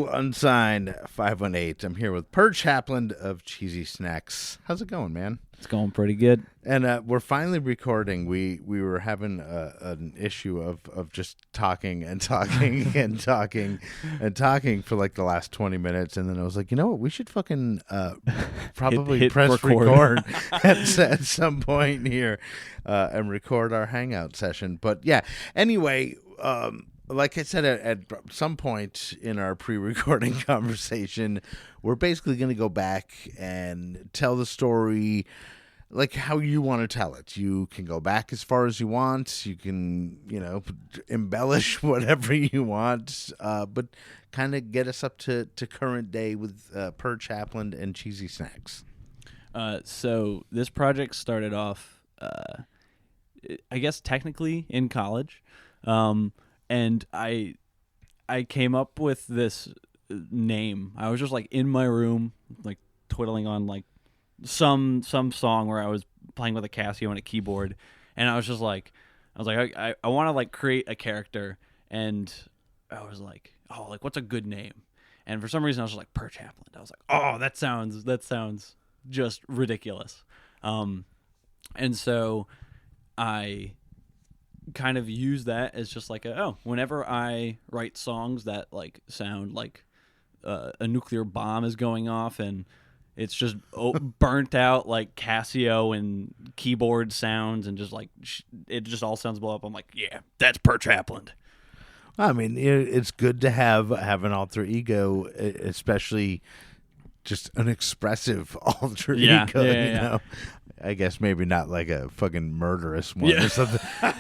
Hello, Unsigned 518. I'm here with Perch, Hapland of Cheesy Snacks. How's it going, man? It's going pretty good. And we're finally recording. We were having an issue of just talking and talking and talking and talking for like the last 20 minutes. And then I was like, you know what? We should fucking probably hit press record. at some point here and record our hangout session. But yeah, anyway, like I said, at some point in our pre-recording conversation, we're basically going to go back and tell the story like how you want to tell it. You can go back as far as you want. You can, embellish whatever you want, but kind of get us up to current day with Perch, Hapland, and Cheesy Snacks. So this project started off, I guess technically in college. And I came up with this name. I was just like in my room, like twiddling on like some song where I was playing with a Casio and a keyboard, and I was like, I want to like create a character, and I was like, oh, like what's a good name? And for some reason I was just like Perch Hapland. I was like, oh, that sounds just ridiculous. And so I kind of use that as just like whenever I write songs that like sound like a nuclear bomb is going off and it's just burnt out like Casio and keyboard sounds and just like it just all sounds blow up. I'm like, yeah, that's Perch Hapland. I mean, it's good to have an alter ego, especially just an expressive alter ego. Yeah. I guess maybe not like a fucking murderous one Yeah. or something. Perch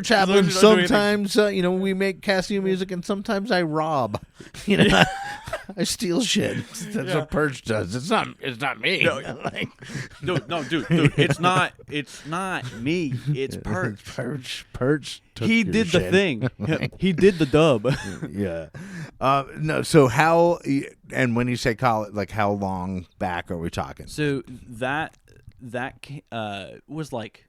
Hapland. Sometimes, we make Casio music, and sometimes I rob. I steal shit. That's what Perch does. It's not me. No, dude. It's not me. It's Perch. Perch. He did the thing. He did the dub. Yeah. No. So how? And when you say college, like how long back are we talking? So that was like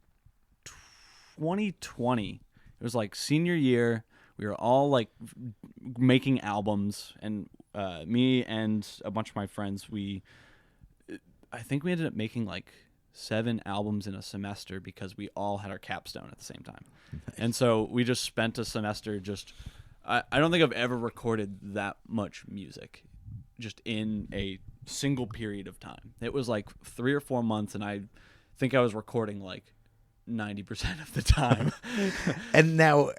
2020. It was like senior year. We were all like making albums, and me and a bunch of my friends, I think we ended up making like 7 albums in a semester because we all had our capstone at the same time. Nice. And so we just spent a semester I don't think I've ever recorded that much music just in a single period of time. It was like 3 or 4 months, and I think I was recording like 90% of the time. And now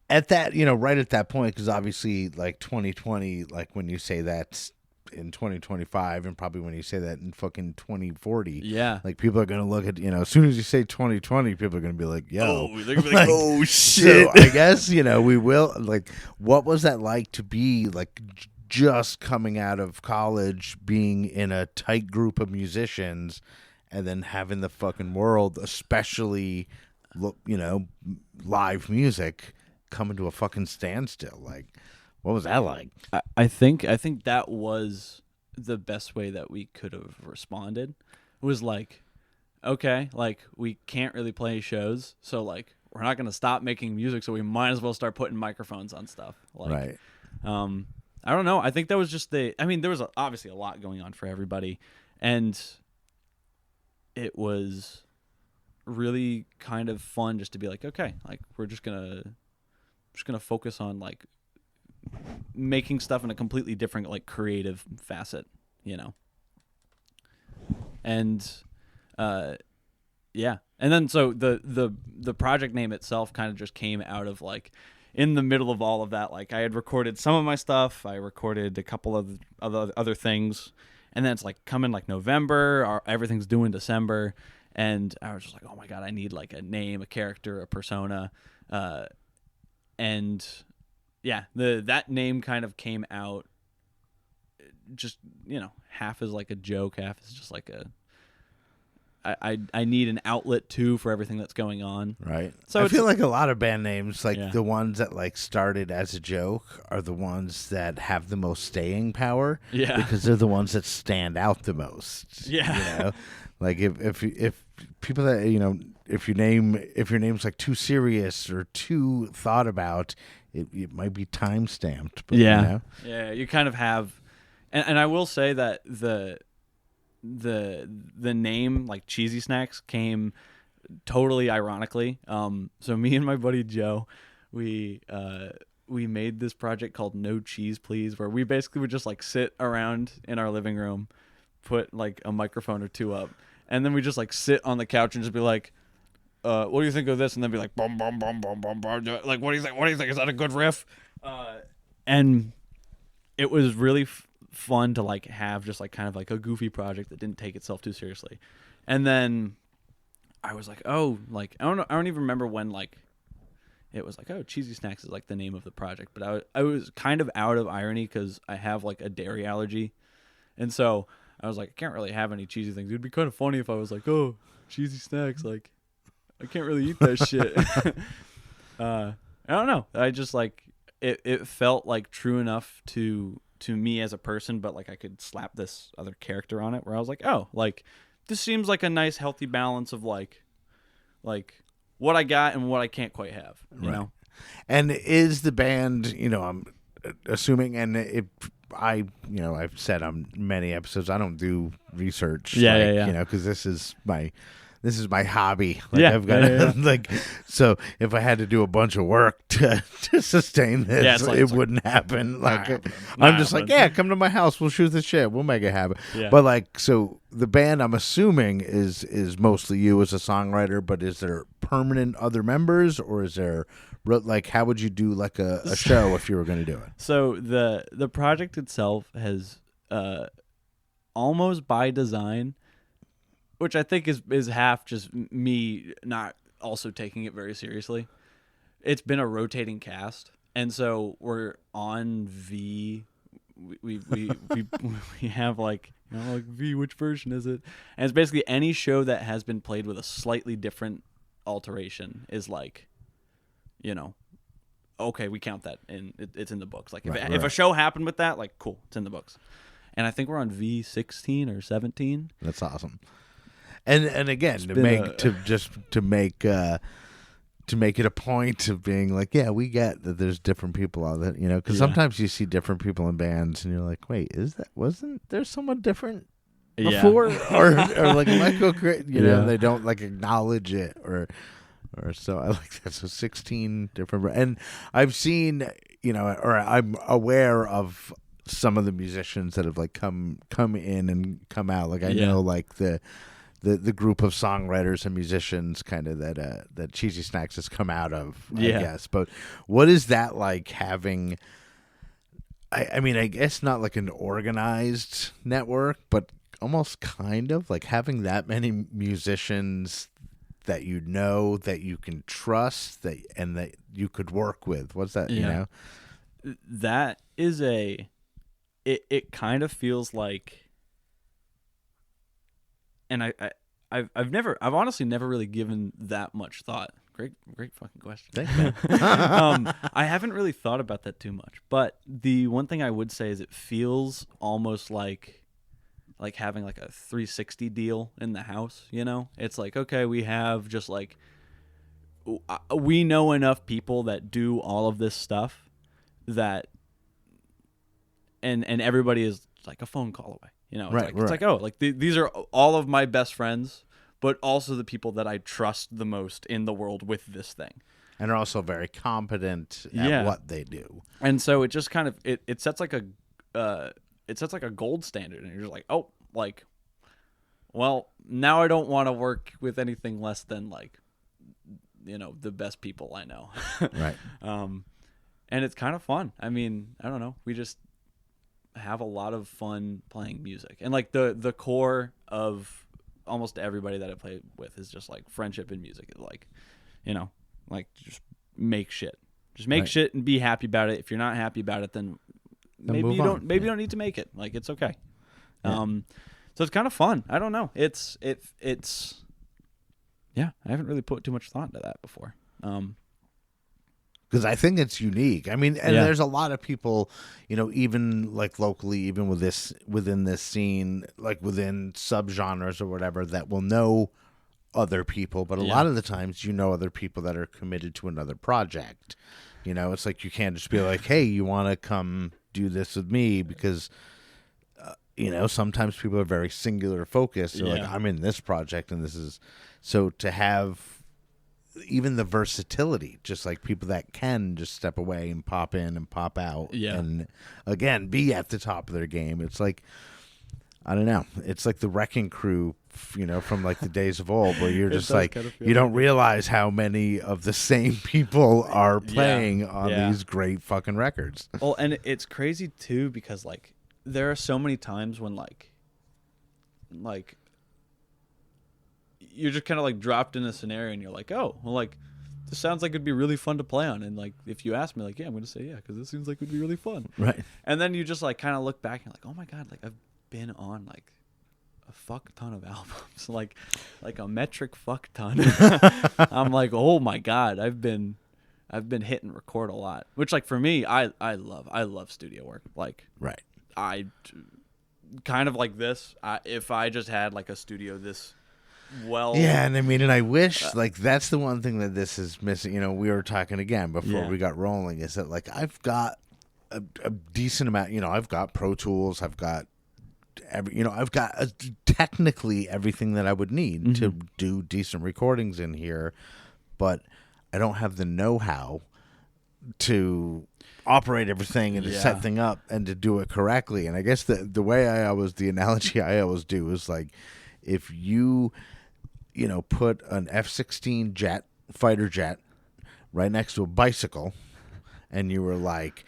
at that, right at that point, because obviously like 2020, like when you say that in 2025 and probably when you say that in fucking 2040, yeah, like people are going to look at, as soon as you say 2020, people are going to be like, yo, they're going to be like, oh shit. So I guess, we will, like, what was that like to be like just coming out of college, being in a tight group of musicians, and then having the fucking world, especially, live music, come into a fucking standstill? Like, what was that like? I think that was the best way that we could have responded. It was like, okay, like we can't really play shows, so like we're not gonna stop making music, so we might as well start putting microphones on stuff. Like, right. I don't know. I think that was just there was obviously a lot going on for everybody, and it was really kind of fun just to be like, okay, like we're just gonna focus on like making stuff in a completely different like creative facet, and yeah. And then so the project name itself kind of just came out of like in the middle of all of that. Like I had recorded some of my stuff, I recorded a couple of other things, and then it's like coming like November, or everything's due in December, and I was just like, oh my god, I need like a name, a character, a persona, and yeah, that name kind of came out just, half as like a joke, half as just like I need an outlet too for everything that's going on. Right. So I feel like a lot of band names, like the ones that like started as a joke, are the ones that have the most staying power. Yeah. Because they're the ones that stand out the most. Yeah. Like if people that if your name's like too serious or too thought about, it might be time stamped. But, Yeah. you know? Yeah, you kind of have, and I will say that the name like Cheesy Snacks came totally ironically. So me and my buddy Joe, we made this project called No Cheese Please, where we basically would just like sit around in our living room, put like a microphone or two up, and then we just like sit on the couch and just be like, what do you think of this? And then be like, boom, boom, boom, boom, boom, boom. Like, what do you think? What do you think? Is that a good riff? And it was really fun to like have just like kind of like a goofy project that didn't take itself too seriously. And then I was like, oh, like I don't even remember when like it was like, oh, Cheesy Snacks is like the name of the project. But I was kind of out of irony because I have like a dairy allergy, and so I was like, I can't really have any cheesy things. It'd be kind of funny if I was like, oh, Cheesy Snacks, like I can't really eat that shit. I don't know. I just like it felt like true enough to me as a person, but like I could slap this other character on it where I was like, oh, like this seems like a nice healthy balance of like what I got and what I can't quite have, you know? And is the band, I'm assuming, and I've said on many episodes, I don't do research, because this is my hobby. Like, I've got like, so if I had to do a bunch of work to sustain this, it wouldn't happen. Like, I'm just like, come to my house, we'll shoot the shit, we'll make it happen. Yeah. But like, so the band, I'm assuming is mostly you as a songwriter, but is there permanent other members, or is there like, how would you do like a show if you were going to do it? So the project itself has almost by design, which I think is half just me not also taking it very seriously. It's been a rotating cast, and so we're on V. We have like, like V. Which version is it? And it's basically any show that has been played with a slightly different alteration is like, okay, we count that and it's in the books. Like if a show happened with that, like cool, it's in the books. And I think we're on V16 or 17. That's awesome. And again, to make it a point of being like, yeah, we get that there's different people out there, because sometimes you see different people in bands and you're like, wait, wasn't there someone different before, or like Michael, they don't like acknowledge it or so. I like that. So 16 different, and I've seen, or I'm aware of some of the musicians that have like come in and come out. Like I know like the group of songwriters and musicians kind of that Cheesy Snacks has come out of, I guess. But what is that like having, I mean, I guess not like an organized network, but almost kind of like having that many musicians that that you can trust, and that you could work with. What's that, That is it kind of feels like, and I've honestly never really given that much thought. Great fucking question. Thank you. I haven't really thought about that too much, but the one thing I would say is it feels almost like having like a 360 deal in the house. It's like, okay, we have just like, we know enough people that do all of this stuff that, and everybody is like a phone call away. It's like, oh, like these are all of my best friends, but also the people that I trust the most in the world with this thing. And are also very competent at what they do. And so it just kind of, it sets like a gold standard, and you're just like, oh, like, well, now I don't want to work with anything less than like, the best people I know. Right. And it's kind of fun. I mean, I don't know. We just have a lot of fun playing music, and like the core of almost everybody that I play with is just like friendship and music. Like, like just make shit, shit and be happy about it. If you're not happy about it, then maybe you don't need to make it. Like, it's okay. So it's kind of fun. I don't know. It's I haven't really put too much thought into that before. Because I think it's unique. I mean, and there's a lot of people, even like locally, even within this scene, like within subgenres or whatever, that will know other people. But a lot of the times, other people that are committed to another project. You know, it's like you can't just be like, hey, you want to come do this with me? Because, you know, sometimes people are very singular focused. They're like, I'm in this project and this is. So to have even the versatility, just like people that can just step away and pop in and pop out. And again, be at the top of their game. It's like, I don't know. It's like the Wrecking Crew, you know, from like the days of old, where you're just like, you don't realize how many of the same people are playing on these great fucking records. Well, and it's crazy too, because like there are so many times when like you're just kind of like dropped in a scenario and you're like, oh, well, like this sounds like it'd be really fun to play on. And like, if you ask me, like, yeah, I'm going to say, yeah, because this seems like it'd be really fun. Right. And then you just like kind of look back and you're like, oh my God, like I've been on like a fuck ton of albums, like a metric fuck ton. I'm like, oh my God, I've been hitting record a lot, which like for me, I love studio work. Like, right. I kind of like this. If I just had like a studio this well, yeah, and I mean, and I wish like that's the one thing that this is missing. You know, we were talking again before we got rolling, is that like I've got a decent amount. You know, I've got Pro Tools, I've got I've got technically everything that I would need to do decent recordings in here, but I don't have the know-how to operate everything and to set thing up and to do it correctly. And I guess the analogy I always do is like, if you put an F-16 fighter jet right next to a bicycle, and you were like,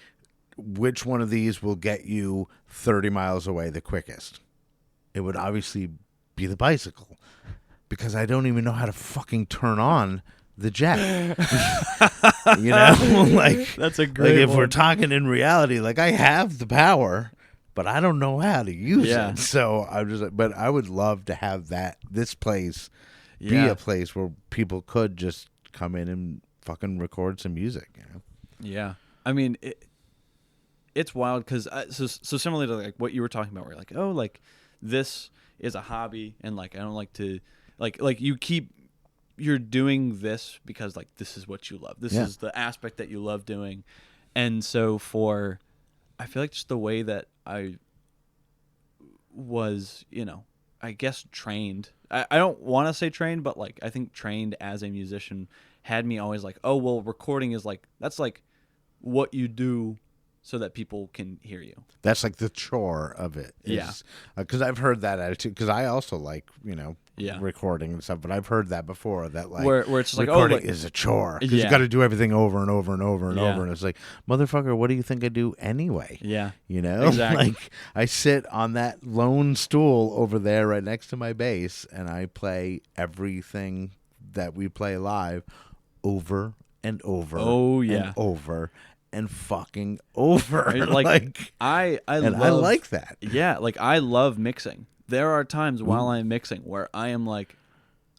which one of these will get you 30 miles away the quickest? It would obviously be the bicycle, because I don't even know how to fucking turn on the jet. You know, like that's a great like if one. we're talking in reality, like I have the power, but I don't know how to use it. So I'm just like, but I would love to have this place be a place where people could just come in and fucking record some music, you know? Yeah. I mean, it's wild because so similarly to like what you were talking about, where you're like, oh, like this is a hobby, and like I don't like to like you're doing this because like this is what you love. This is the aspect that you love doing, and so I feel like just the way that I was, I guess trained. I don't want to say trained, but like I think trained as a musician had me always like, oh well, recording is like that's like what you do so that people can hear you. That's like the chore of it. Because I've heard that attitude. Because I also like, recording and stuff. But I've heard that before. That like where it's just recording like, is a chore. Because you got to do everything over and over and over and over. And it's like, motherfucker, what do you think I do anyway? Yeah. You know? Exactly. Like I sit on that lone stool over there right next to my bass, and I play everything that we play live over and over and over and fucking over. Like I like that. Yeah, like I love mixing. There are times while I'm mixing where I am like,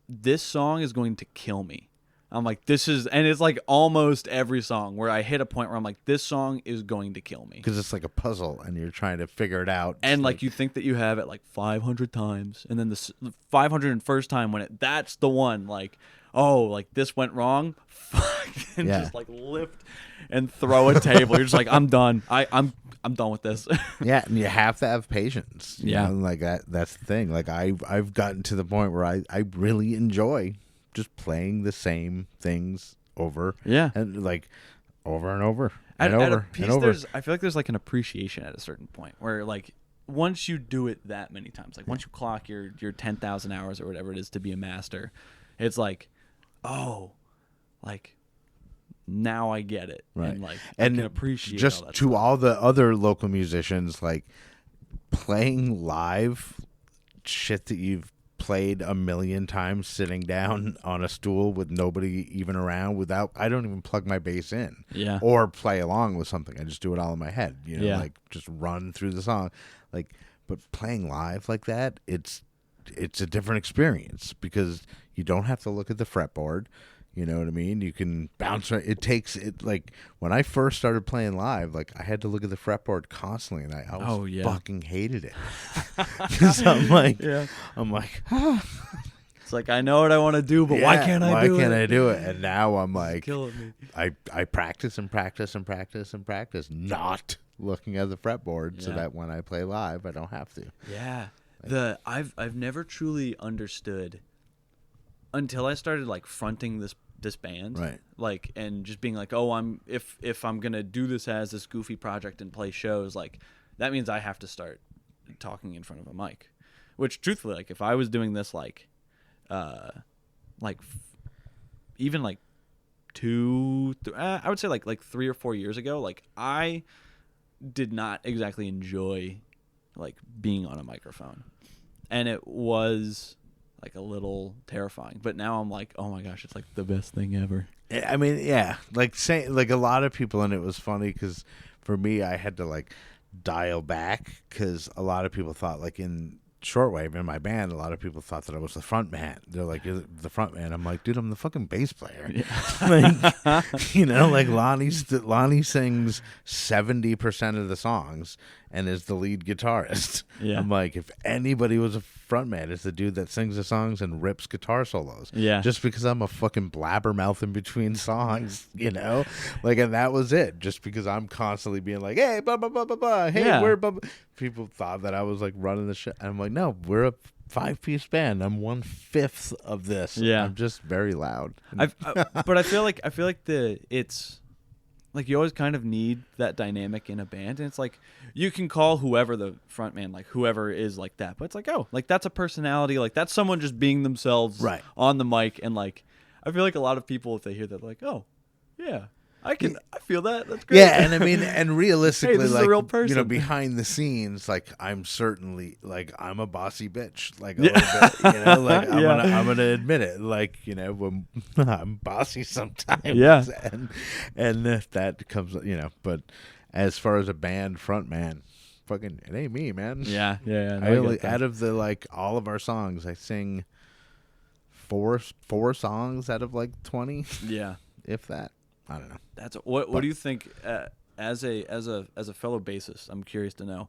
this song is going to kill me. I'm like, and it's like almost every song where I hit a point where I'm like, this song is going to kill me. Because it's like a puzzle and you're trying to figure it out. And like you think that you have it like 500 times, and then the 501st time when that's the one, like, oh, like this went wrong, fuck, and just like lift and throw a table. You're just like, I'm done. I'm done with this. Yeah, and you have to have patience. You Yeah, know? Like that's the thing. Like I've gotten to the point where I really enjoy just playing the same things over. And like over and over and over at a piece, and over. I feel like there's like an appreciation at a certain point where like once you do it that many times, like once you clock your 10,000 hours or whatever it is to be a master, it's like, oh, like now I get it. Right. And like and I can appreciate just all that to stuff. all the other local musicians, like playing live shit that you've played a million times sitting down on a stool with nobody even around, I don't even plug my bass in or play along with something. I just do it all in my head, like just run through the song. Like, but playing live like that, it's a different experience because you don't have to look at the fretboard. You know what I mean? You can bounce. It takes it like when I first started playing live, like I had to look at the fretboard constantly, and I always fucking hated it because I'm like, It's like, I know what I want to do, but why can't I do it? Why can't I do it? And now I'm It's like, killing me. I practice and practice and practice and practice, not looking at the fretboard, so Yeah. that when I play live, I don't have to. Yeah. I've never truly understood until I started like fronting this band. Right. Like, and just being like, oh, if I'm gonna do this as this goofy project and play shows, like that means I have to start talking in front of a mic. Which truthfully, like if I was doing this even like I would say like 3 or 4 years ago, like I did not exactly enjoy like being on a microphone, and it was like a little terrifying. But now I'm like, oh my gosh, it's like the best thing ever. I mean, yeah, like a lot of people, and it was funny because for me, I had to like dial back because a lot of people thought like in shortwave in my band, a lot of people thought that I was the front man. They're like, "You're the front man." I'm like, dude, I'm the fucking bass player. Yeah. Like, you know, like Lonnie sings 70% of the songs and is the lead guitarist. Yeah. I'm like, if anybody was a front man, it's the dude that sings the songs and rips guitar solos. Yeah. Just because I'm a fucking blabbermouth in between songs, you know? Like, and that was it. Just because I'm constantly being like, hey, blah, blah, blah, blah, blah. Hey, Yeah. we're blah, blah. People thought that I was like running the shit. And I'm like, no, we're a 5-piece band. I'm 1/5 of this. Yeah. I'm just very loud. But I feel like it's like you always kind of need that dynamic in a band, and it's like you can call whoever the front man, like whoever is like that, but it's like, oh, like that's a personality, like that's someone just being themselves Right. on the mic. And like I feel like a lot of people, if they hear that, they're like, oh yeah, I feel that. That's great. Yeah, and I mean, and realistically, Hey, this is a like, real person. you know, behind the scenes, like, I'm certainly, like, I'm a bossy bitch, like, a little bit, you know, like, I'm gonna admit it, like, you know, when I'm bossy sometimes, Yeah. and that comes, you know, but as far as a band front man, fucking, it ain't me, man. Yeah. No, I only, out of the, like, all of our songs, I sing four songs out of, like, 20, Yeah. if that. I don't know. That's what do you think as a fellow bassist? I'm curious to know,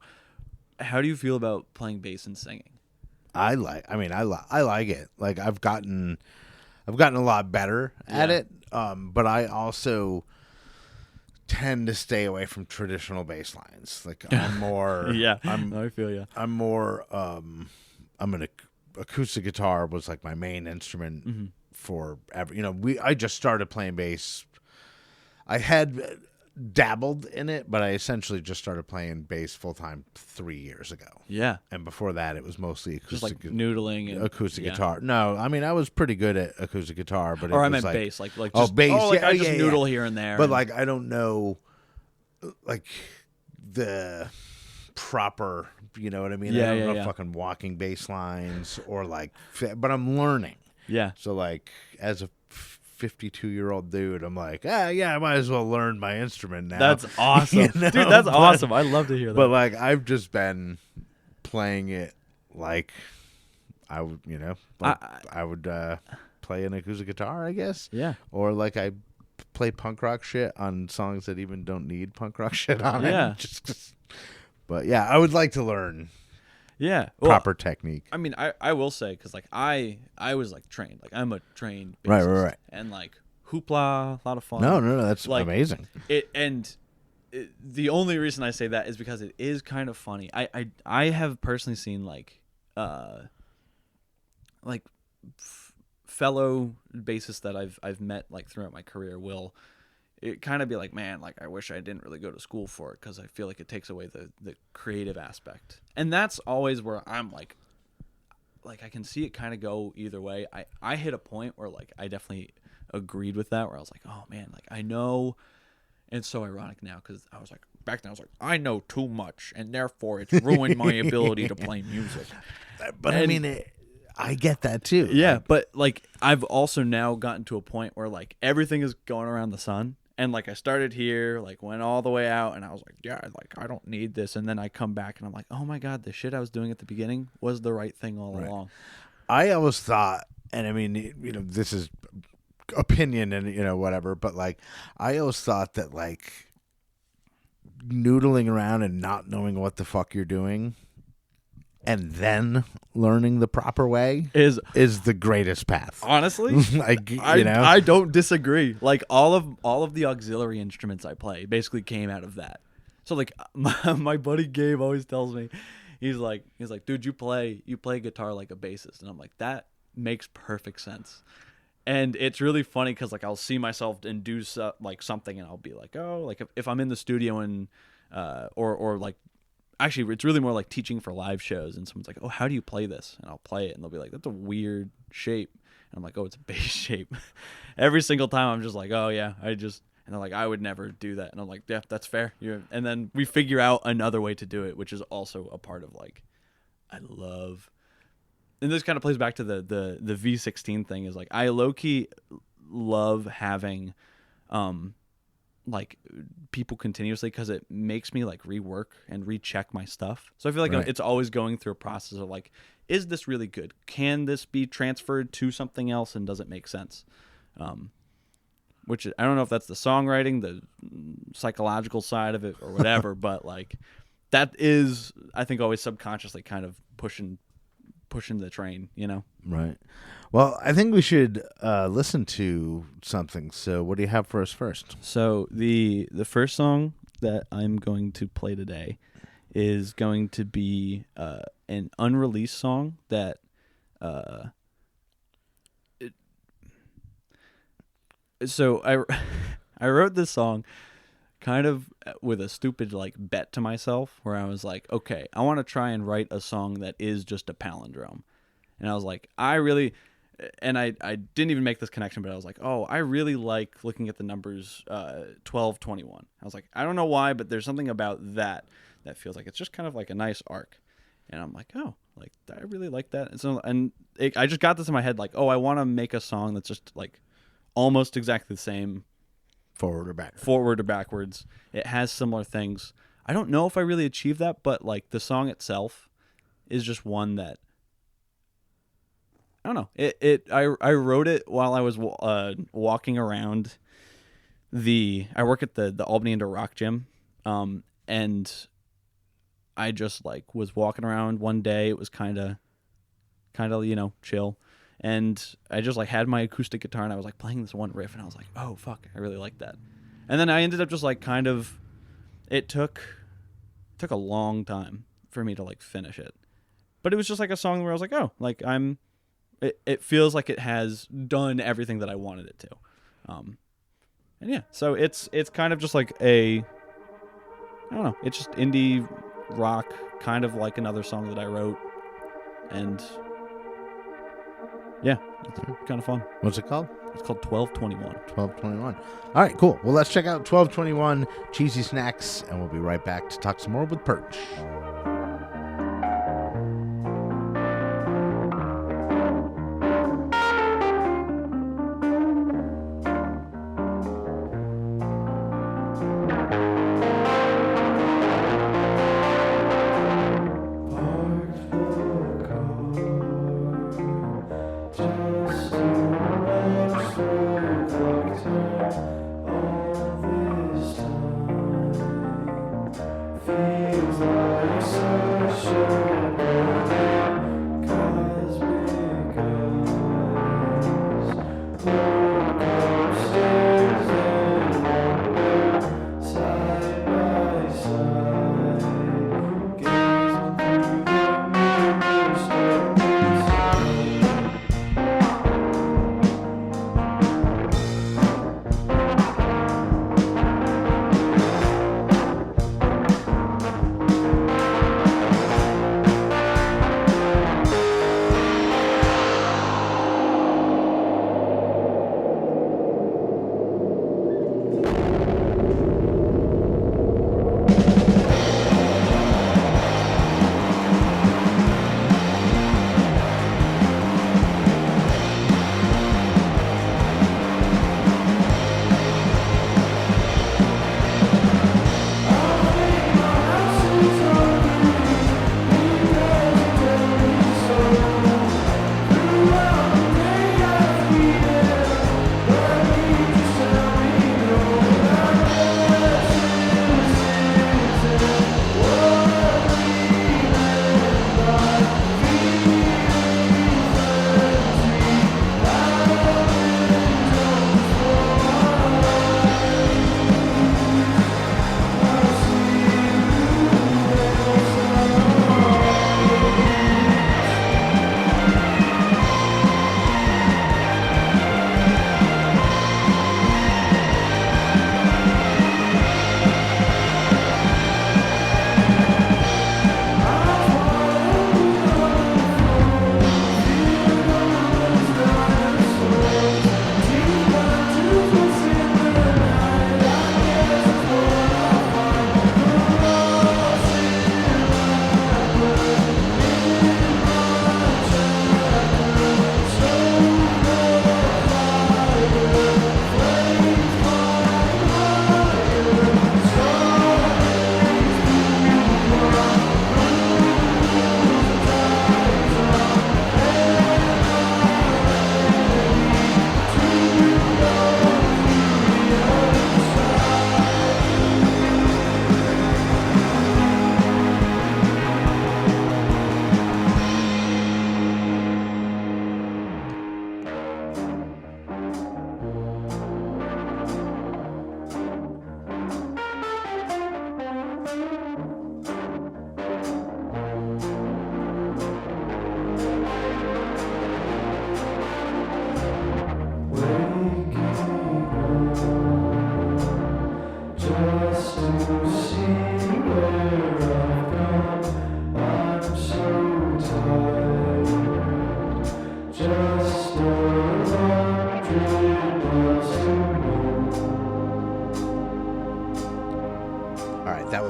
how do you feel about playing bass and singing? I like it. Like I've gotten a lot better at it. But I also tend to stay away from traditional bass lines. Like I'm more I feel you. I'm more I'm an acoustic guitar was like my main instrument forever. You know, I just started playing bass. I had dabbled in it, but I essentially just started playing bass full time 3 years ago. Yeah. And before that, it was mostly acoustic, Just like noodling and acoustic guitar. No, I mean I was pretty good at acoustic guitar, but Or it I was meant like, bass, like oh, just bass, like yeah, I just yeah, noodle yeah. here and there. But and, like I don't know, like the proper, you know what I mean? Yeah, I don't know yeah. fucking walking bass lines or like, but I'm learning. yeah, So like as a 52-year-old dude, I'm like, I might as well learn my instrument now. that's awesome, You know? dude. That's awesome. I love to hear that. But like I've just been playing it like I would, you know, like I would play an acoustic guitar, I guess. Yeah. Or like I play punk rock shit on songs that even don't need punk rock shit on Yeah. it. But yeah, I would like to learn Yeah. proper technique. I mean, I will say, because like I was like trained, like I'm a trained Right, bassist, right. and like hoopla, a lot of fun. No, that's like, amazing. The only reason I say that is because it is kind of funny. I have personally seen like fellow bassists that I've met like throughout my career will it kind of be like, man, like I wish I didn't really go to school for it because I feel like it takes away the creative aspect. And that's always where I'm like I can see it kind of go either way. I hit a point where like I definitely agreed with that, where I was like, oh man, like I know. And it's so ironic now because I was like, back then I was like, I know too much and therefore it's ruined my ability to play music. But I mean, I get that too. Yeah, but like I've also now gotten to a point where like everything is going around the sun. And like I started here, like went all the way out, and I was like, yeah, like I don't need this. And then I come back and I'm like, oh my God, the shit I was doing at the beginning was the right thing all along. I always thought, and I mean, you know, this is opinion and, you know, whatever, but like, I always thought that like noodling around and not knowing what the fuck you're doing and then learning the proper way is the greatest path. honestly, Like, I don't disagree. Like all of the auxiliary instruments I play basically came out of that. So like my buddy Gabe always tells me, he's like, dude, you play guitar like a bassist, and I'm like, that makes perfect sense. And it's really funny because like I'll see myself and do like something, and I'll be like, oh, like if I'm in the studio and or like, actually it's really more like teaching for live shows, and someone's like, oh, how do you play this? And I'll play it, and they'll be like, that's a weird shape, and I'm like, oh, it's a bass shape. Every single time I'm just like, oh yeah, and they're like, I would never do that, and I'm like, yeah, that's fair. And then we figure out another way to do it, which is also a part of like, I love. And this kind of plays back to the V16 thing, is like I low-key love having like people continuously, because it makes me like rework and recheck my stuff. So I feel like it's always going through a process of like, is this really good? Can this be transferred to something else, and does it make sense? Which I don't know if that's the songwriting, the psychological side of it, or whatever, but like that is, I think, always subconsciously kind of pushing the train, Right. Well, I think we should listen to something. So what do you have for us first? So the first song that I'm going to play today is going to be an unreleased song that so I wrote this song kind of with a stupid like bet to myself, where I was like, okay, I want to try and write a song that is just a palindrome. And I was like, I didn't even make this connection, but I was like, oh, I really like looking at the numbers 1221. I was like, I don't know why, but there's something about that feels like it's just kind of like a nice arc. And I'm like, oh, like I really like that. And so I just got this in my head, like, oh, I want to make a song that's just like almost exactly the same, Forward or backwards. It has similar things. I don't know if I really achieved that, but like the song itself is just one that, I don't know. I wrote it while I was walking around I work at the Albany Indoor Rock Gym, and I just like was walking around one day. It was kind of chill. And I just like had my acoustic guitar, and I was like playing this one riff, and I was like, oh fuck, I really like that. And then I ended up just like kind of, it took a long time for me to like finish it. But it was just like a song where I was like, oh, like it feels like it has done everything that I wanted it to. And yeah, so it's kind of just like I don't know, it's just indie rock, kind of like another song that I wrote. And yeah, it's kind of fun. What's it called? It's called 1221. 1221. All right, cool. Well, let's check out 1221 Cheesy Snacks, and we'll be right back to talk some more with Perch. Feels like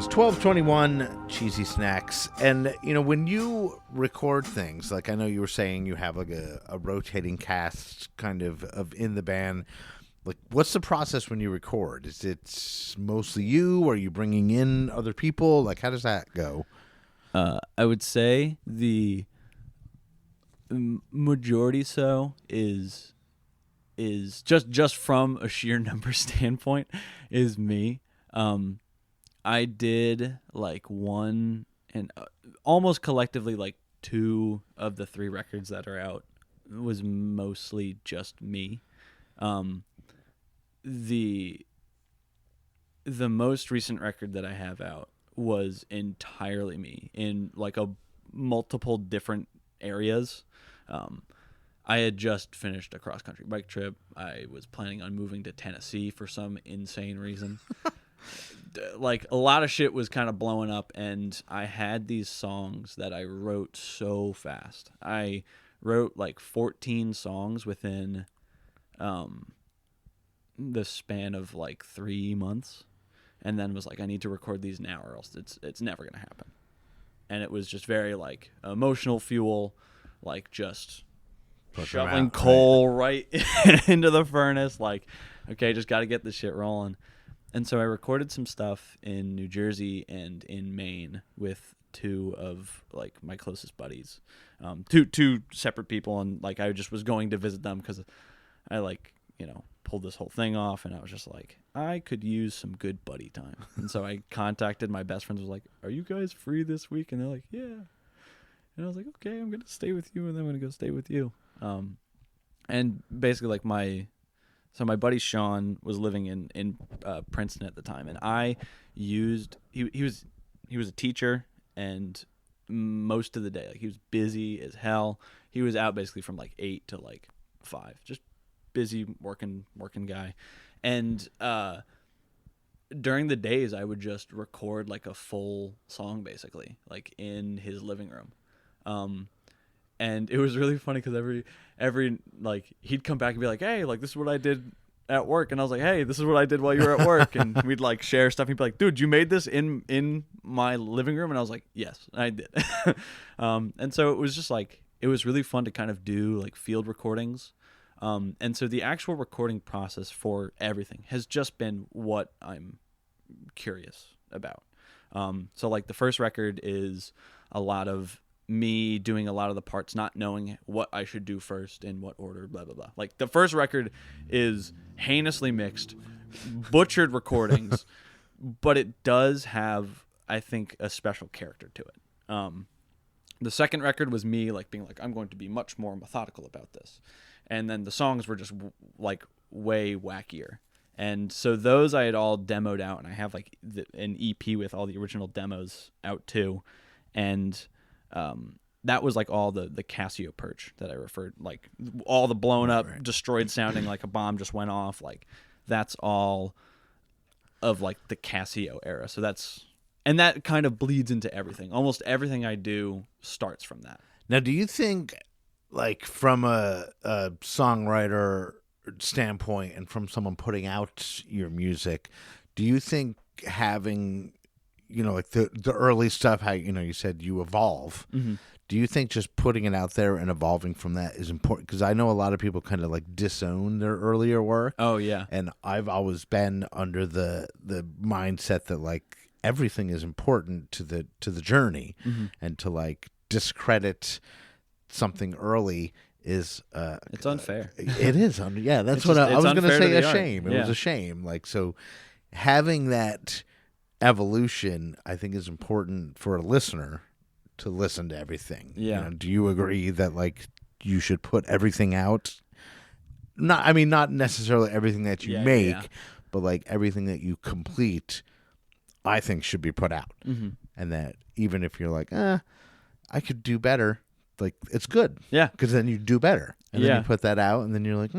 It's 12:21, Cheesy Snacks. And, when you record things, like I know you were saying you have like a rotating cast kind of in the band. Like, what's the process when you record? Is it mostly you? Are you bringing in other people? Like, how does that go? I would say the majority is just from a sheer number standpoint is me. I did like one and almost collectively like 2 of the 3 records that are out was mostly just me. The most recent record that I have out was entirely me in like a multiple different areas. I had just finished a cross-country bike trip. I was planning on moving to Tennessee for some insane reason. Like, a lot of shit was kind of blowing up, and I had these songs that I wrote so fast. I wrote like 14 songs within the span of like 3 months, and then was like, I need to record these now or else it's never going to happen. And it was just very like emotional fuel, like just shoveling coal right into the furnace, like, okay, just got to get this shit rolling. And so I recorded some stuff in New Jersey and in Maine with 2 of like my closest buddies, two separate people, and like I just was going to visit them because I pulled this whole thing off, and I was just like, I could use some good buddy time. And so I contacted my best friends, was like, are you guys free this week? And they're like, yeah. And I was like, okay, I'm gonna stay with you, and then I'm gonna go stay with you. And basically like my buddy Sean was living in Princeton at the time, and I used he was a teacher, and most of the day, like, he was busy as hell. He was out basically from like 8 to like 5, just busy working guy. And during the days, I would just record like a full song basically, like in his living room. And it was really funny because every like he'd come back and be like, hey, like, this is what I did at work, and I was like, hey, this is what I did while you were at work. And we'd like share stuff. He'd be like, dude, you made this in my living room? And I was like, yes, I did. And so it was just like, it was really fun to kind of do like field recordings. And so the actual recording process for everything has just been what I'm curious about. So like the first record is a lot of me doing a lot of the parts, not knowing what I should do first, in what order, blah, blah, blah. Like, the first record is heinously mixed, butchered recordings, but it does have, I think, a special character to it. The second record was me, like, being like, I'm going to be much more methodical about this. And then the songs were just, like, way wackier. And so those I had all demoed out, and I have, like, an EP with all the original demos out, too. And that was like all the Casio Perch that I referred, like all the blown up, destroyed sounding like a bomb just went off. Like, that's all of like the Casio era. So and that kind of bleeds into everything. Almost everything I do starts from that. Now, do you think, like, from a songwriter standpoint and from someone putting out your music, do you think having, like the early stuff, how, you said you evolve. Mm-hmm. Do you think just putting it out there and evolving from that is important? Because I know a lot of people kind of like disown their earlier work. Oh, yeah. And I've always been under the mindset that like everything is important to the journey, mm-hmm. and to like discredit something early is it's unfair. It is. Yeah, that's what I was going to say. A shame. It was a shame. Like, so having that evolution, I think, is important for a listener to listen to everything. Yeah. Do you agree that like you should put everything out? Not necessarily everything that you make, but like everything that you complete, I think should be put out. Mm-hmm. And that even if you're like, I could do better, like, it's good. Yeah. Because then you do better. And then you put that out, and then you're like,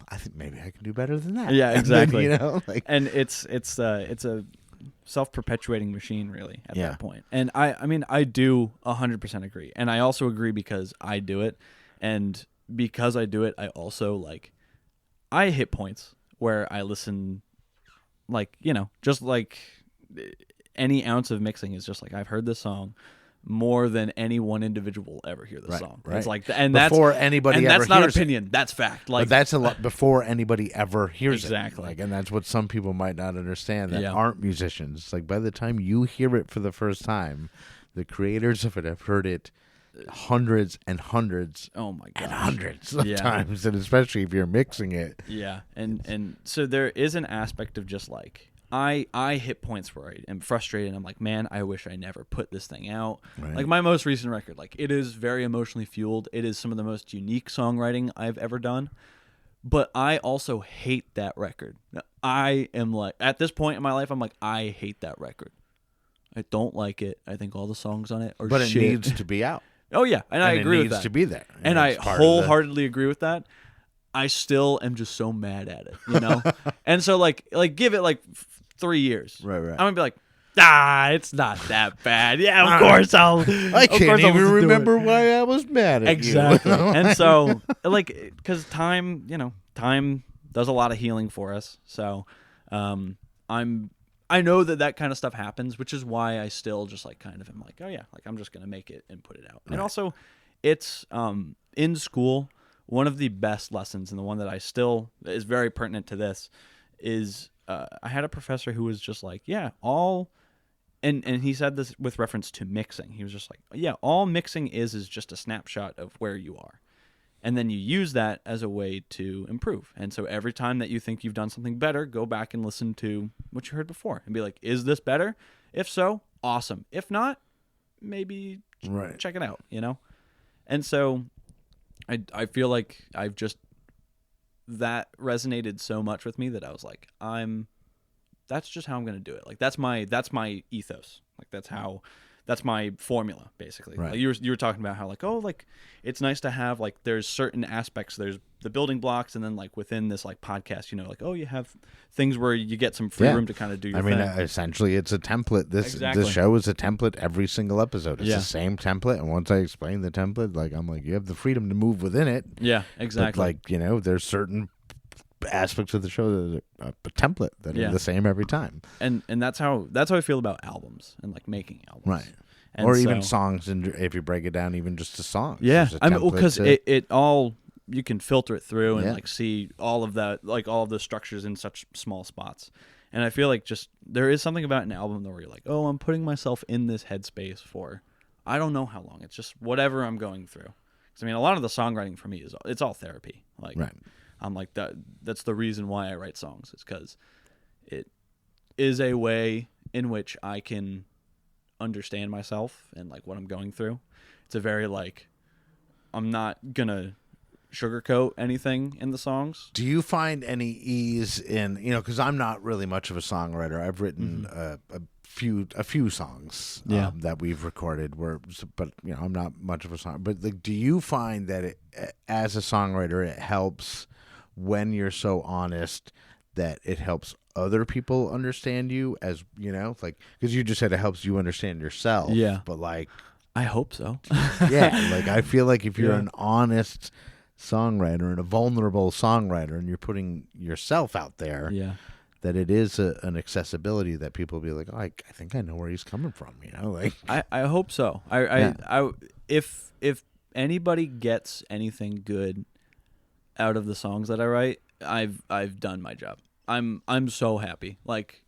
I think maybe I can do better than that. Yeah, exactly. Then, like, and it's a self-perpetuating machine, really, at that point. And I do 100% agree. And I also agree because I do it. And because I do it, I also, like, I hit points where I listen, like, just like any ounce of mixing is just like, I've heard this song more than any one individual will ever hear the song. Right. It's like, before anybody ever that's not hears opinion. That's fact. Like, but that's a lot before anybody ever hears exactly. it. Like, and that's what some people might not understand that Yeah. aren't musicians. Like, by the time you hear it for the first time, the creators of it have heard it hundreds and hundreds oh my gosh. and hundreds of Yeah. times, and especially if you're mixing it. Yeah, and so there is an aspect of just like I hit points where I am frustrated. I'm like, man, I wish I never put this thing out. Right. Like my most recent record, like it is very emotionally fueled. It is some of the most unique songwriting I've ever done. But I also hate that record. I am like, at this point in my life, I'm like, I hate that record. I don't like it. I think all the songs on it are But shit. it needs to be out. Oh yeah, and I agree with that. It needs to be there. And I it's part of wholeheartedly agree with that. I still am just so mad at it, you know? And so like give it like 3 years. Right. I'm gonna be like, it's not that bad. Yeah, of course I can't even remember why I was mad at exactly. you. And so like, because time does a lot of healing for us. So I know that kind of stuff happens, which is why I still just like kind of am like, oh yeah, like I'm just gonna make it and put it out. Right. And also, it's in school, one of the best lessons, and the one that I still is very pertinent to this, is I had a professor who was just like, yeah, and he said this with reference to mixing. He was just like, yeah, all mixing is just a snapshot of where you are. And then you use that as a way to improve. And so every time that you think you've done something better, go back and listen to what you heard before and be like, is this better? If so, awesome. If not, maybe check it out, you know? And so I feel like that resonated so much with me that I was like, that's just how I'm going to do it. Like that's my ethos. Like that's my formula, basically. Right. Like you were talking about how like, oh, like it's nice to have like there's certain aspects, there's the building blocks, and then like within this like podcast, you know, like, oh, you have things where you get some free room to kind of do your thing. Essentially it's a template. This Exactly. show is a template every single episode. It's Yeah. the same template, and once I explain the template, like I'm like, you have the freedom to move within it. Yeah, exactly. But like, you know, there's certain aspects of the show that are a template that are the same every time. And that's how I feel about albums and like making albums. Right. And or even songs, and if you break it down, even just to songs. Yeah, There's a I mean, template because to- it all, you can filter it through and Yeah. like see all of that, like all of the structures in such small spots. And I feel like just there is something about an album where you're like, oh, I'm putting myself in this headspace for I don't know how long. It's just whatever I'm going through. 'Cause, I mean, a lot of the songwriting for me it's all therapy. Like Right. I'm like that's the reason why I write songs, is because it is a way in which I can understand myself and like what I'm going through. It's a very like, I'm not gonna sugarcoat anything in the songs. Do you find any ease in, you know, because I'm not really much of a songwriter. I've written a few songs that we've recorded, but you know, I'm not much of a song. But like, do you find that as a songwriter, it helps when you're so honest that it helps other people understand you, as you know, like, because you just said it helps you understand yourself. Yeah. But like, I hope so. yeah, like I feel like if you're an honest songwriter and a vulnerable songwriter, and you're putting yourself out there, that it is an accessibility that people will be like, oh, I think I know where he's coming from, you know, like I hope so. If anybody gets anything good out of the songs that I write, I've done my job. I'm so happy. Like,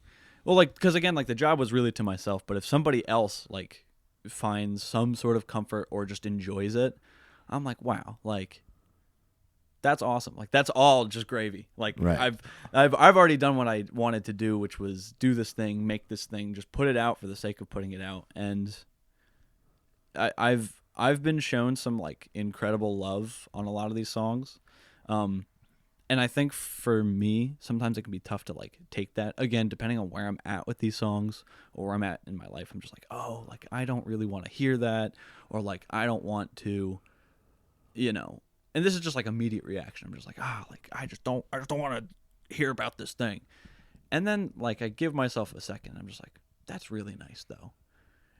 well, like, because again, like the job was really to myself, but if somebody else like finds some sort of comfort or just enjoys it, I'm like, wow, like that's awesome. Like that's all just gravy. Like I've already done what I wanted to do, which was do this thing, make this thing, just put it out for the sake of putting it out. And I've been shown some like incredible love on a lot of these songs. And I think for me, sometimes it can be tough to like take that, again, depending on where I'm at with these songs or where I'm at in my life. I'm just like, oh, like I don't really want to hear that, or like I don't want to, you know. And this is just like immediate reaction. I'm just like, like I just don't want to hear about this thing. And then like I give myself a second. I'm just like, that's really nice though.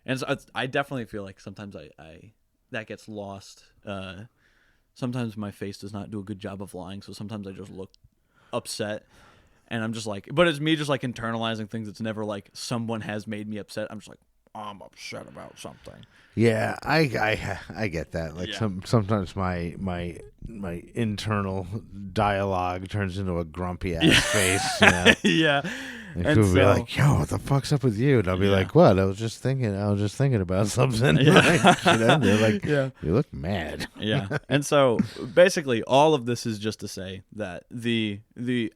And so I definitely feel like sometimes I that gets lost. Sometimes my face does not do a good job of lying, so sometimes I just look upset. And I'm just like, but it's me just like internalizing things. It's never like someone has made me upset. I'm just like, I'm upset about something. Yeah, I get that. Like Yeah. sometimes my internal dialogue turns into a grumpy ass face. You know? Yeah. And And people be so- like, "Yo, what the fuck's up with you?" And I'll be Yeah. like, "What? I was just thinking about something." Yeah. Like, you know, they're like, Yeah. "You look mad." Yeah. And so basically all of this is just to say that the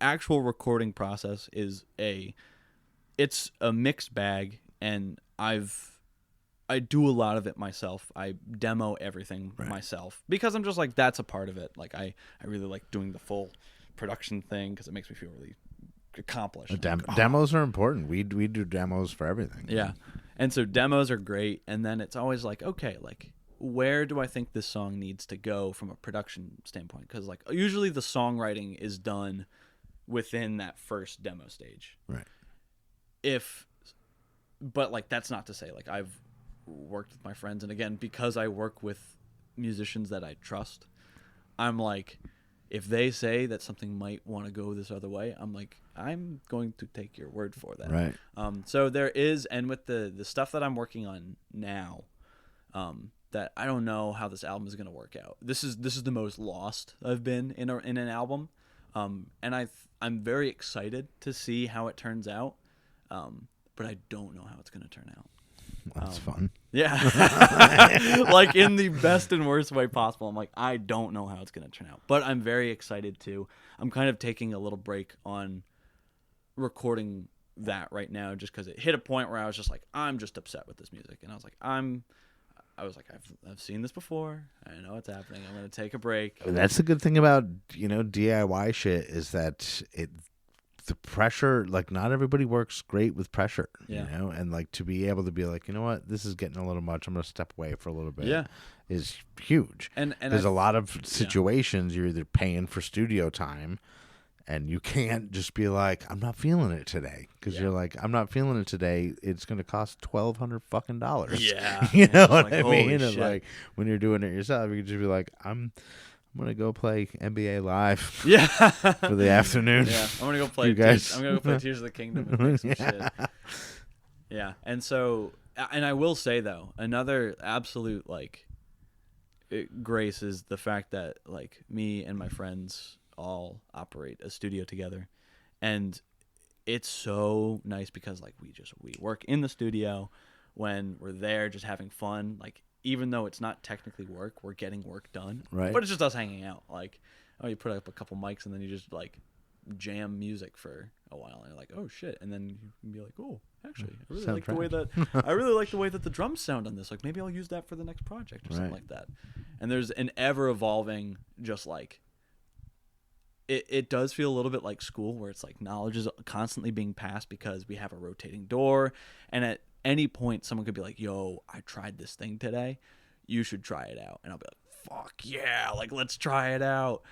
actual recording process is it's a mixed bag, and I do a lot of it myself. I demo everything myself because I'm just like, that's a part of it. Like I really like doing the full production thing because it makes me feel really accomplished. Demos are important. We do demos for everything. Yeah. And so demos are great, and then it's always like, okay, like where do I think this song needs to go from a production standpoint? Because like usually the songwriting is done within that first demo stage. Right. But like that's not to say like I've worked with my friends, and again, because I work with musicians that I trust, I'm like, if they say that something might want to go this other way, I'm like, I'm going to take your word for that. Right. So there is, and with the stuff that I'm working on now, that I don't know how this album is going to work out. This is the most lost I've been in an album, and I'm very excited to see how it turns out, but I don't know how it's going to turn out. That's fun. Yeah. Like in the best and worst way possible. I'm like, I don't know how it's going to turn out, but I'm very excited to. I'm kind of taking a little break on recording that right now just because it hit a point where I was just like, I'm just upset with this music. And I was like, I've seen this before. I know what's happening. I'm going to take a break. That's the good thing about, DIY shit is that the pressure, like not everybody works great with pressure, Yeah. and like to be able to be like, you know what, this is getting a little much. I'm going to step away for a little bit. Yeah. Is huge. And there's a lot of situations you're either paying for studio time and you can't just be like, I'm not feeling it today. Because you're like, I'm not feeling it today. It's going to cost $1,200 fucking dollars. Yeah. You know what like, I holy mean? And shit. like when you're doing it yourself, you can just be like, I'm going to go play NBA Live Yeah. for the afternoon. Yeah, I'm gonna go play. You guys- I'm gonna go play Tears of the Kingdom and make some shit. Yeah, and so, and I will say though, another absolute like grace is the fact that like me and my friends all operate a studio together, and it's so nice because like we work in the studio when we're there just having fun. Like even though it's not technically work, we're getting work done. Right. But it's just us hanging out. Like, oh, you put up a couple mics and then you just like jam music for a while, and you're like, oh shit, and then you can be like, oh, actually, I really like the way that the drums sound on this. Like maybe I'll use that for the next project or something like that. And there's an ever evolving, just like it does feel a little bit like school where it's like knowledge is constantly being passed because we have a rotating door, and at any point someone could be like, yo, I tried this thing today, you should try it out, and I'll be like, fuck yeah, like let's try it out.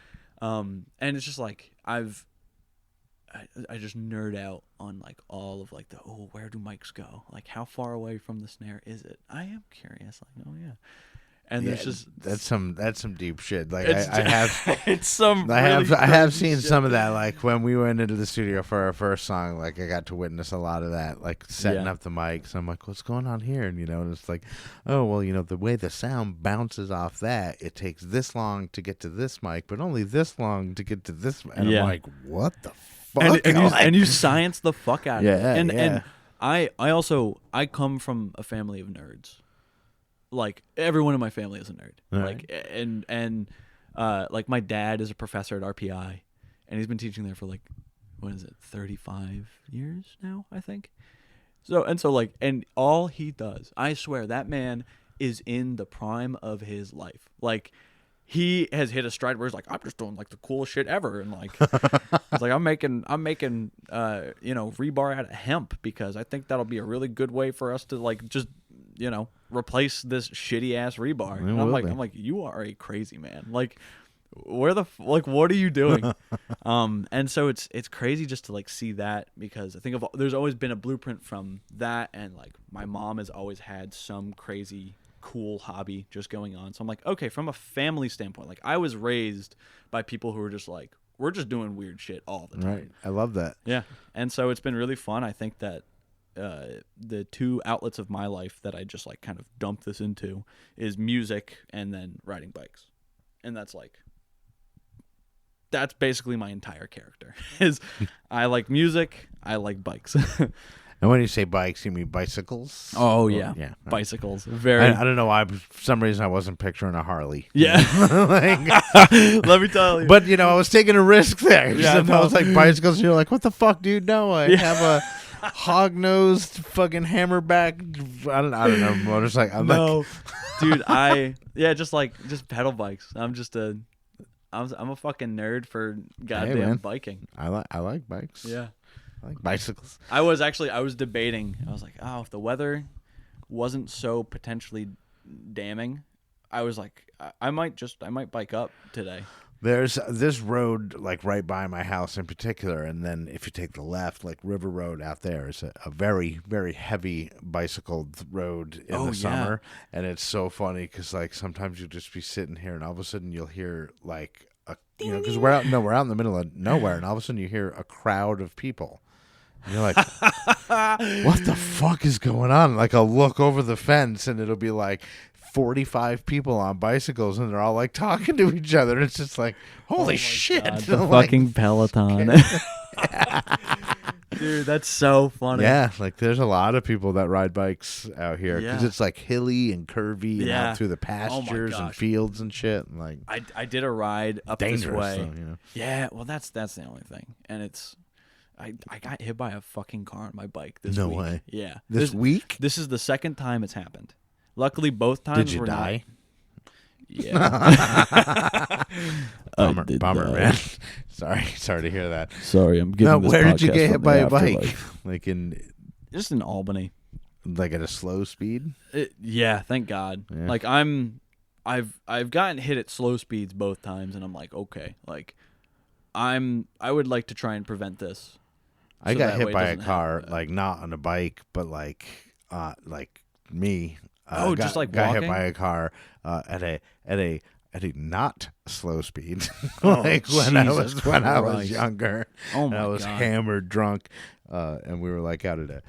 And it's just like I just nerd out on like all of like where do mics go, like how far away from the snare is it, I am curious, like, oh yeah. And there's just that's some deep shit. Like I have it's some I really have crazy seen shit. some of that. Like when we went into the studio for our first song, like I got to witness a lot of that. Like setting up the mics. I'm like, what's going on here? And and it's like, oh well, the way the sound bounces off that, it takes this long to get to this mic, but only this long to get to this. And I'm like, what the fuck? And you science the fuck out of it. Yeah, And yeah. I come from a family of nerds. Like everyone in my family is a nerd. All like and like my dad is a professor at RPI, and he's been teaching there for like, what is it, 35 years now, I think. So and all he does, I swear, that man is in the prime of his life. Like he has hit a stride where he's like, I'm just doing like the coolest shit ever, and like it's like I'm making rebar out of hemp because I think that'll be a really good way for us to like just replace this shitty ass rebar. And I'm like, you are a crazy man. Like, what are you doing? And so it's crazy just to like see that, because I think there's always been a blueprint from that, and like my mom has always had some crazy cool hobby just going on. So I'm like, okay, from a family standpoint, like I was raised by people who were just like we're just doing weird shit all the time. Right. I love that. Yeah. And so it's been really fun. I think that the two outlets of my life that I just like kind of dump this into is music and then riding bikes. And that's basically my entire character. Is I like music, I like bikes. And when you say bikes, you mean bicycles? Oh yeah, yeah. Bicycles. Very. I don't know why. For some reason, I wasn't picturing a Harley. Yeah. Let me tell you. But I was taking a risk there. Yeah, I was like bicycles, and you're like, what the fuck, dude? No, I have a hog-nosed fucking hammerback. I don't know motorcycle. I'm no, dude. Just pedal bikes. I'm a fucking nerd for goddamn biking. I like bikes. Yeah. I like bicycles. I was debating. I was like, oh, if the weather wasn't so potentially damning, I was like, I might bike up today. There's this road like right by my house in particular, and then if you take the left, like River Road out there is a very, very heavy bicycled road in the summer, and it's so funny because like sometimes you'll just be sitting here, and all of a sudden you'll hear like because we're out in the middle of nowhere, and all of a sudden you hear a crowd of people. And you're like, what the fuck is going on? Like I'll look over the fence, and it'll be like 45 people on bicycles, and they're all like talking to each other. And it's just like, holy shit. God, the fucking Peloton. Dude, that's so funny. Yeah, like there's a lot of people that ride bikes out here because it's like hilly and curvy and out through the pastures and fields and shit. And like I did a ride up this way. Though, Yeah, well that's the only thing. And it's I got hit by a fucking car on my bike this week. No way. Yeah. This week? This is the second time it's happened. Luckily, both times Did you were die? Yeah. Bummer, man. Sorry to hear that. Sorry, I'm getting this where did you podcast get hit from by the a bike? afterlife. Like Just in Albany. Like at a slow speed? Yeah, thank God. Yeah. Like I've gotten hit at slow speeds both times, and I'm like, okay, like I would like to try and prevent this. I got hit by a car, like not on a bike, but like me. Just like got walking? hit by a car at a not slow speed. Oh, like when I was Christ. younger. Oh and my I was God. hammered drunk, and we were like out at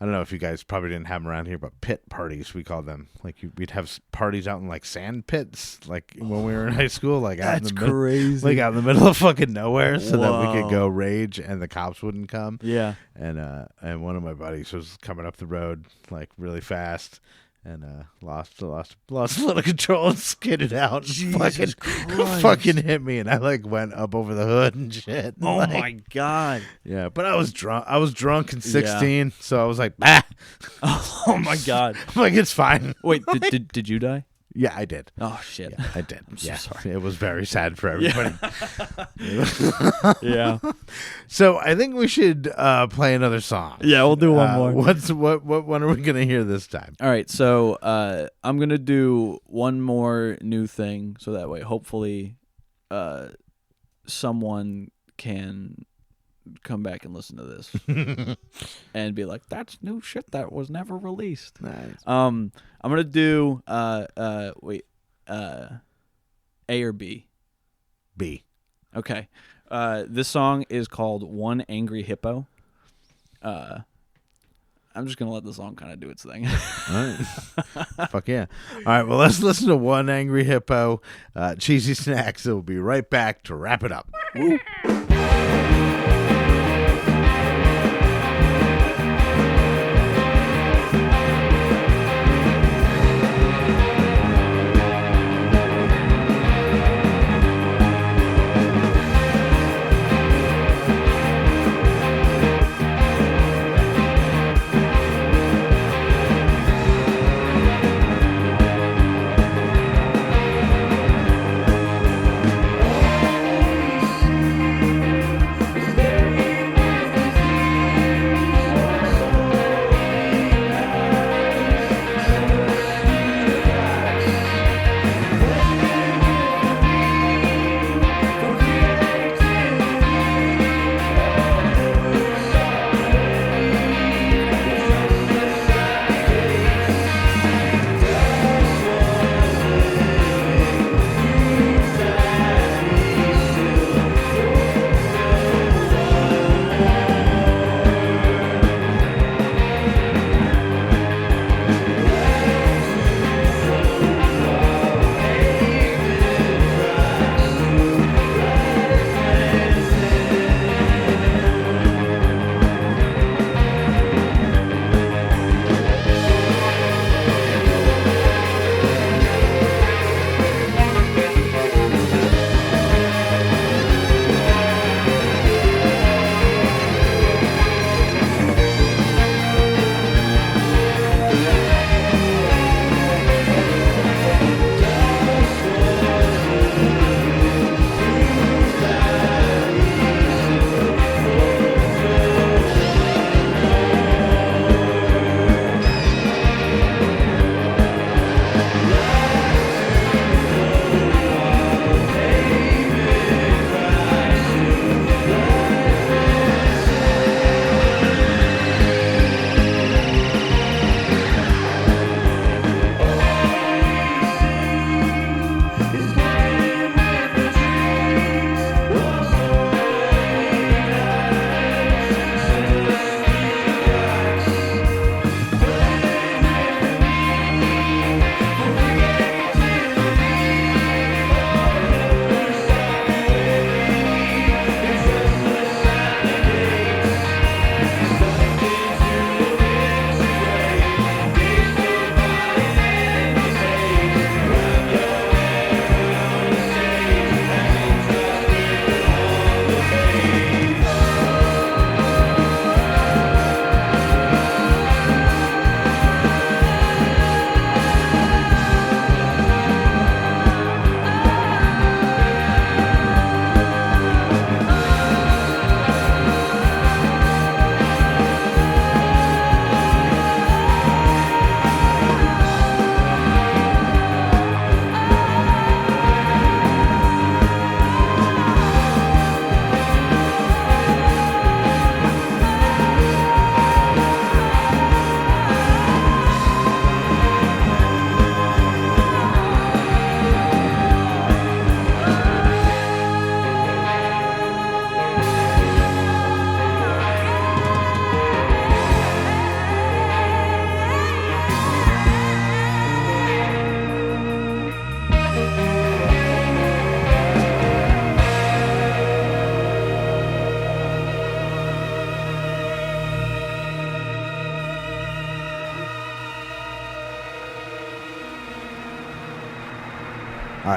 I don't know if you guys probably didn't have them around here, but pit parties we call them. Like we'd have parties out in like sand pits, like when we were in high school, like out in the middle, crazy. like out in the middle of fucking nowhere, so that we could Whoa. go rage and the cops wouldn't come. Yeah. And one of my buddies was coming up the road like really fast, and lost a little control and skidded out. Jesus Christ. Fucking hit me, and I like went up over the hood and shit. Oh like, my God. Yeah, but I was drunk. I was drunk and 16, so I was like, bah. Oh my God. I'm like, it's fine. Wait, did you die? Yeah, I did. Oh shit. Yeah, I did. I'm so sorry. It was very sad for everybody. Yeah. So I think we should play another song. Yeah, we'll do one more. What one are we gonna hear this time? All right, so I'm gonna do one more new thing, so that way, hopefully, someone can come back and listen to this and be like, "That's new shit that was never released." Nice. I'm gonna do A or B. B. Okay. This song is called "One Angry Hippo." I'm just gonna let the song kind of do its thing. All right. Fuck yeah. All right, well, let's listen to One Angry Hippo, Cheesy Snacks. We'll be right back to wrap it up. Woo.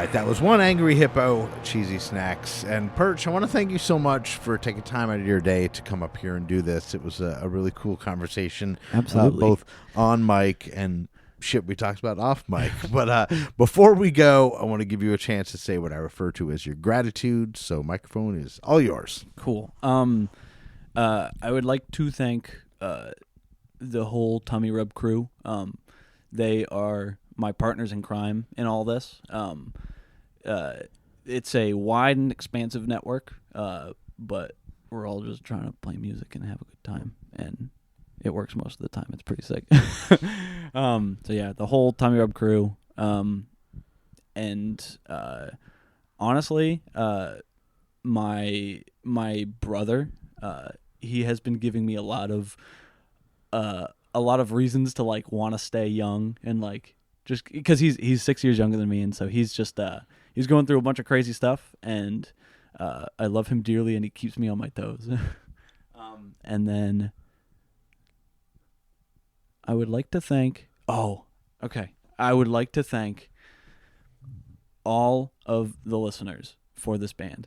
right, that was One Angry Hippo, Cheesy Snacks. And Perch, I want to thank you so much for taking time out of your day to come up here and do this. It was a really cool conversation. Absolutely. Both on mic and shit we talked about off mic. But before we go, I want to give you a chance to say what I refer to as your gratitude. So microphone is all yours. Cool. I would like to thank the whole Tummy Rub crew. They are my partners in crime in all this. It's a wide and expansive network, but we're all just trying to play music and have a good time, and it works most of the time. It's pretty sick. So yeah, the whole Tummy Rub crew. And honestly, my brother, he has been giving me a lot of reasons to like want to stay young, and like just because he's 6 years younger than me, and so he's just he's going through a bunch of crazy stuff, and I love him dearly, and he keeps me on my toes. And then I would like to thank all of the listeners for this band.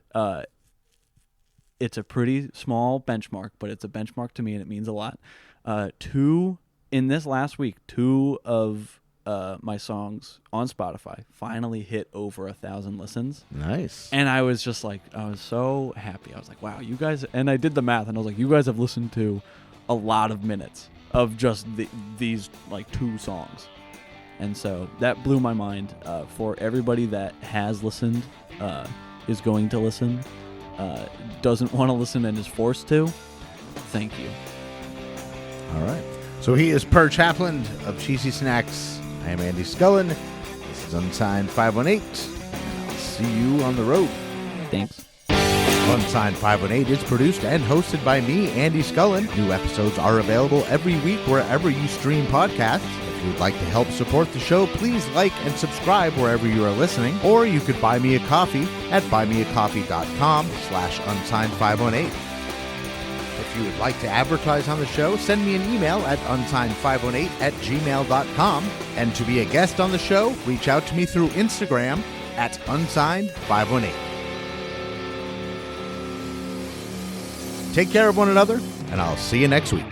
It's a pretty small benchmark, but it's a benchmark to me, and it means a lot. In this last week, 2 of my songs on Spotify finally hit over 1,000 listens. Nice. And I was just like, I was so happy. I was like, wow, you guys, and I did the math, and I was like, you guys have listened to a lot of minutes of just these like 2 songs. And so that blew my mind. For everybody that has listened, is going to listen, doesn't want to listen and is forced to, thank you. All right. So he is Perch Hapland of Cheesy Snacks. I am Andy Scullin. This is Unsigned518. I'll see you on the road. Thanks. Unsigned518 is produced and hosted by me, Andy Scullin. New episodes are available every week wherever you stream podcasts. If you would like to help support the show, please like and subscribe wherever you are listening. Or you could buy me a coffee at buymeacoffee.com/unsigned518. If you would like to advertise on the show, send me an email at unsigned518@gmail.com. And to be a guest on the show, reach out to me through Instagram at unsigned518. Take care of one another, and I'll see you next week.